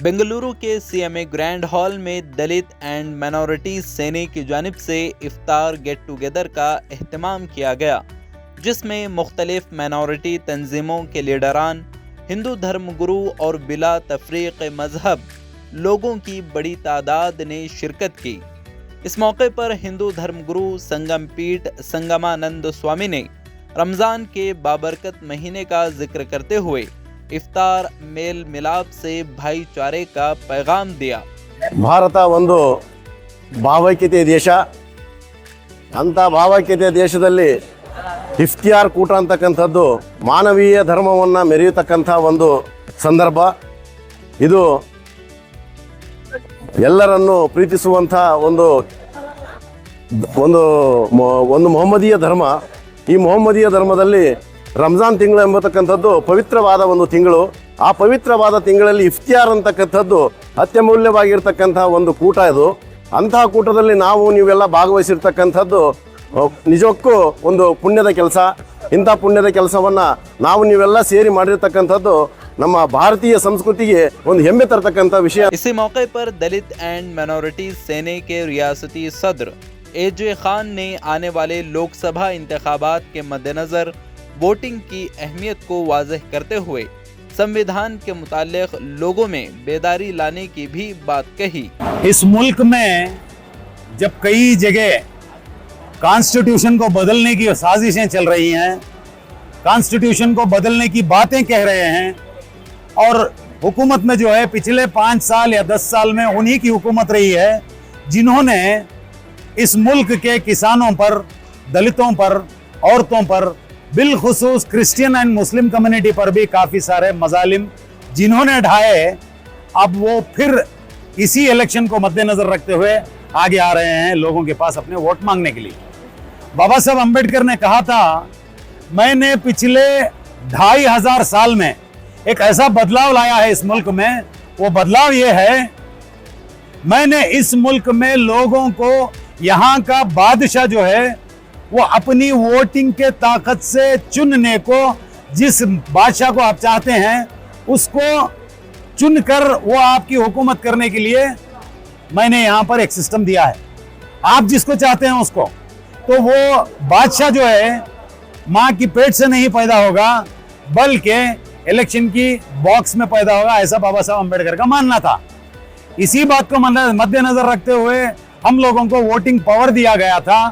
बेंगलुरु के CMA grand hall में दलित and minority सेना की जानिब से इफ्तार गेट टुगेदर का एहतमाम किया गया, जिसमें मुख्तलिफ माइनॉरिटी तंजीमों के लीडरान, हिंदू धर्मगुरु और बिला तफरीक मजहब लोगों की बड़ी तादाद ने शिरकत की। इस मौके पर हिंदू धर्मगुरु संगम पीठ संगमानंद स्वामी ने रमज़ान के बाबरकत महीने का जिक्र करते हुए इफ्तार मेल मिलाप से भाईचारे का पैगाम दिया। ಭಾರತ ಒಂದು ಭಾವೈಕ್ಯತೆ ದೇಶ, ಅಂಥ ಭಾವೈಕ್ಯತೆ ದೇಶದಲ್ಲಿ ಇಫ್ತಿಯಾರ್ ಕೂಟ ಅಂತಕ್ಕಂಥದ್ದು ಮಾನವೀಯ ಧರ್ಮವನ್ನು ಮೆರೆಯತಕ್ಕಂಥ ಒಂದು ಸಂದರ್ಭ. ಇದು ಎಲ್ಲರನ್ನು ಪ್ರೀತಿಸುವಂಥ ಒಂದು ಮೊಹಮ್ಮದೀಯ ಧರ್ಮ. ಈ ಮೊಹಮ್ಮದೀಯ ಧರ್ಮದಲ್ಲಿ ರಂಜಾನ್ ತಿಂಗಳು ಎಂಬತಕ್ಕಂಥದ್ದು ಪವಿತ್ರವಾದ ಒಂದು ತಿಂಗಳು. ಆ ಪವಿತ್ರವಾದ ತಿಂಗಳಲ್ಲಿ ಇಫ್ತಿಯಾರ್ ಅಂತಕ್ಕಂಥದ್ದು ಅತ್ಯಮೂಲ್ಯವಾಗಿರ್ತಕ್ಕಂಥ ಒಂದು ಕೂಟ ಇದು. ಅಂತಹ ಕೂಟದಲ್ಲಿ ನೀವೆಲ್ಲ ಭಾಗವಹಿಸಿರ್ತಕ್ಕಂಥದ್ದು ನಿಜಕ್ಕೂ ಒಂದು ಪುಣ್ಯದ ಕೆಲಸ. ಇಂಥ ಪುಣ್ಯದ ಕೆಲಸವನ್ನು ನೀವೆಲ್ಲ ಸೇರಿ ಮಾಡಿರ್ತಕ್ಕಂಥದ್ದು ನಮ್ಮ ಭಾರತೀಯ ಸಂಸ್ಕೃತಿಗೆ ಒಂದು ಹೆಮ್ಮೆ ತರತಕ್ಕಂಥ ವಿಷಯ. इसी मौके पर दलित एंड माइनॉरिटी सेना के रियासती सदर एजे खान ने आने वाले लोकसभा इंतखाबात के मद्देनजर वोटिंग की अहमियत को वाज़ेह करते हुए संविधान के मुताल्लिक लोगों में बेदारी लाने की भी बात कही। इस मुल्क में जब कई जगह कॉन्स्टिट्यूशन को बदलने की साजिशें चल रही हैं, कॉन्स्टिट्यूशन को बदलने की बातें कह रहे हैं, और हुकूमत में जो है पिछले 5 साल या 10 साल में उन्हीं की हुकूमत रही है जिन्होंने इस मुल्क के किसानों पर, दलितों पर, औरतों पर, बिलखुसूस क्रिश्चियन एंड मुस्लिम कम्युनिटी पर भी काफ़ी सारे मजालिम जिन्होंने ढाए, अब वो फिर इसी इलेक्शन को मद्देनज़र रखते हुए आगे आ रहे हैं लोगों के पास अपने वोट मांगने के लिए। बाबा साहब अम्बेडकर ने कहा था, मैंने पिछले 2500 साल में एक ऐसा बदलाव लाया है इस मुल्क में। वो बदलाव ये है, मैंने इस मुल्क में लोगों को, यहाँ का बादशाह जो है वो अपनी वोटिंग के ताकत से चुनने को, जिस बादशाह को आप चाहते हैं उसको चुनकर वो आपकी हुकूमत करने के लिए मैंने यहाँ पर एक सिस्टम दिया है। आप जिसको चाहते हैं उसको, तो वो बादशाह जो है माँ की पेट से नहीं पैदा होगा बल्कि इलेक्शन की बॉक्स में पैदा होगा, ऐसा बाबा साहब अम्बेडकर का मानना था। इसी बात को मद्देनजर रखते हुए हम लोगों को वोटिंग पावर दिया गया था,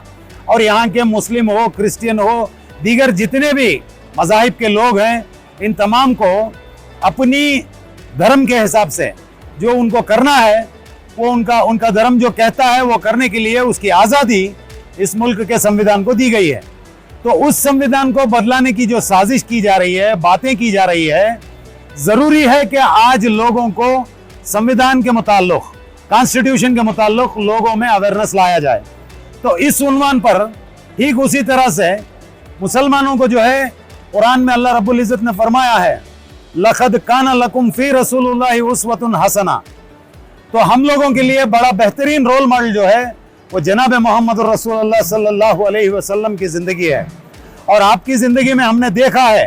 और यहाँ के मुस्लिम हो, क्रिश्चियन हो, दीगर जितने भी मज़ाहिब के लोग हैं, इन तमाम को अपनी धर्म के हिसाब से जो उनको करना है, वो उनका धर्म जो कहता है वो करने के लिए उसकी आज़ादी इस मुल्क के संविधान को दी गई है। तो उस संविधान को बदलाने की जो साजिश की जा रही है, बातें की जा रही है, ज़रूरी है कि आज लोगों को संविधान के मुताल्लिक़, कॉन्स्टिट्यूशन के मुताल्लिक़ लोगों में अवेयरनेस लाया जाए। तो इस उन्वान पर ठीक उसी तरह से मुसलमानों को जो है कुरान में अल्लाह रब्बुल इज़्ज़त ने फरमाया है, लक़द काना लकुम फ़ी रसूलिल्लाहि उस्वतुन हसना। तो हम लोगों के लिए बड़ा बेहतरीन रोल मॉडल जो है वो जनाब मोहम्मद रसूलुल्लाह सल्लल्लाहु अलैहि वसल्लम की ज़िंदगी है। और आपकी ज़िंदगी में हमने देखा है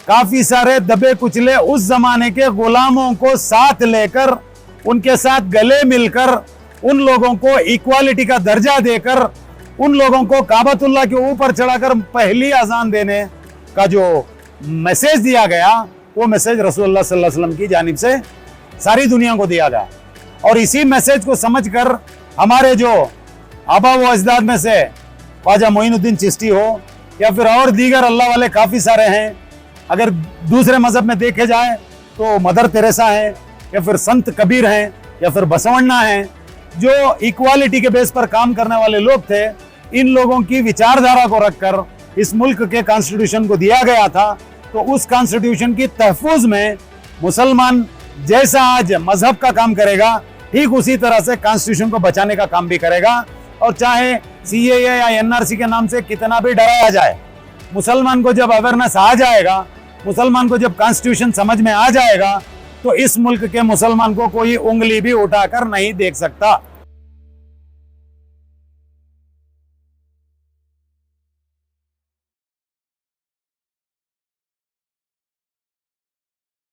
काफ़ी सारे दबे कुचले उस ज़माने के ग़ुलामों को साथ लेकर, उनके साथ गले मिलकर, उन लोगों को इक्वालिटी का दर्जा देकर, उन लोगों को काबतुल्लाह के ऊपर चढ़ाकर पहली अजान देने का जो मैसेज दिया गया, वो मैसेज रसूलुल्लाह सल्लल्लाहु अलैहि वसल्लम की जानिब से सारी दुनिया को दिया गया। और इसी मैसेज को समझकर हमारे जो आबा व अजदाद में से ख्वाजा मोइनुद्दीन चिश्ती हो या फिर और दीगर अल्लाह वाले काफ़ी सारे हैं, अगर दूसरे मज़हब में देखे जाए तो मदर तेरेसा हैं, या फिर संत कबीर हैं, या फिर बसवण्णा हैं, जो इक्वालिटी के बेस पर काम करने वाले लोग थे। इन लोगों की विचारधारा को रखकर इस मुल्क के कॉन्स्टिट्यूशन को दिया गया था। तो उस कॉन्स्टिट्यूशन की तहफ़्फ़ुज़ में मुसलमान जैसा आज मज़हब का काम करेगा, ठीक उसी तरह से कॉन्स्टिट्यूशन को बचाने का काम भी करेगा। और चाहे CAA या NRC के नाम से कितना भी डराया जाए, मुसलमान को जब अवेयरनेस आ जाएगा, मुसलमान को जब कॉन्स्टिट्यूशन समझ में आ जाएगा, तो इस मुल्क के मुसलमान को कोई उंगली भी उठाकर नहीं देख सकता।